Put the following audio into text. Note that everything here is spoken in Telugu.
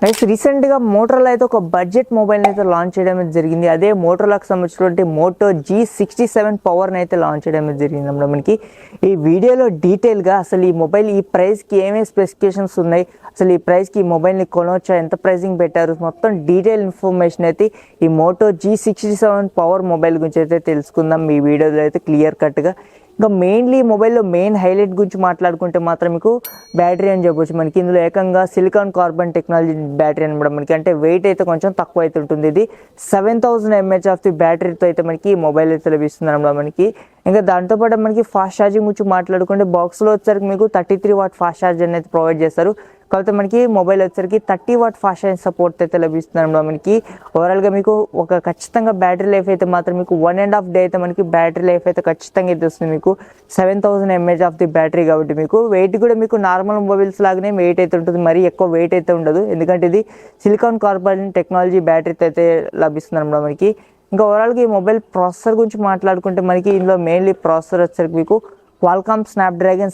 నెక్స్ట్ రీసెంట్గా మోటరోలా అయితే ఒక బడ్జెట్ మొబైల్ని అయితే లాంచ్ చేయడం అయితే జరిగింది. అదే మోటరోలాకి సంబంధించినటువంటి మోటో G67 పవర్ని అయితే లాంచ్ చేయడం అయితే జరిగింది అన్నమాట. మనకి ఈ వీడియోలో డీటెయిల్గా అసలు ఈ మొబైల్ ఈ ప్రైస్కి ఏమేమి స్పెసిఫికేషన్స్ ఉన్నాయి, అసలు ఈ ప్రైస్కి ఈ మొబైల్ని కొనవచ్చా, ఎంత ప్రైసింగ్ పెట్టారు, మొత్తం డీటెయిల్ ఇన్ఫర్మేషన్ అయితే ఈ మోటో G67 పవర్ మొబైల్ గురించి అయితే తెలుసుకుందాం ఈ వీడియోలో అయితే క్లియర్ కట్గా. ఇంకా మెయిన్లీ మొబైల్లో మెయిన్ హైలైట్ గురించి మాట్లాడుకుంటే మాత్రం మీకు బ్యాటరీ అని చెప్పొచ్చు. మనకి ఇందులో ఏకంగా సిలికాన్ కార్బన్ టెక్నాలజీ బ్యాటరీ అనమాట. మనకి అంటే వెయిట్ అయితే కొంచెం తక్కువ అయితే ఉంటుంది. ఇది 7000 mAh ఆఫ్ ది బ్యాటరీతో అయితే మనకి ఈ మొబైల్ అయితే లభిస్తుంది అనమాట మనకి. ఇంకా దాంతోపాటు మనకి ఫాస్ట్ ఛార్జింగ్ గురించి మాట్లాడుకుంటే బాక్స్లో వచ్చేసరికి మీకు 33 వాట్ ఫాస్ట్ ఛార్జర్ అయితే ప్రొవైడ్ చేస్తారు. కాకపోతే మనకి మొబైల్ వచ్చేసరికి 30 వాట్ ఫాస్ట్ ఛార్జింగ్ సపోర్ట్ అయితే లభిస్తుంది అనమాట మనకి. ఓవరాల్గా మీకు ఒక ఖచ్చితంగా బ్యాటరీ లైఫ్ అయితే మాత్రం మీకు 1.5 డే అయితే మనకి బ్యాటరీ లైఫ్ అయితే ఖచ్చితంగా అయితే వస్తుంది. మీకు 7000 mAh ఆఫ్ ది బ్యాటరీ కాబట్టి మీకు వెయిట్ కూడా మీకు నార్మల్ మొబైల్స్ లాగానే వెయిట్ అయితే ఉంటుంది, మరీ ఎక్కువ వెయిట్ అయితే ఉండదు. ఎందుకంటే ఇది సిలికాన్ కార్బన్ టెక్నాలజీ బ్యాటరీతో అయితే లభిస్తుంది అనమాట మనకి. ఇంకా ఓవరాల్గా ఈ మొబైల్ ప్రాసెసర్ గురించి మాట్లాడుకుంటే మనకి ఇందులో మెయిన్లీ ప్రాసెసర్ వచ్చేసరికి మీకు క్వాల్కామ్ స్నాప్డ్రాగన్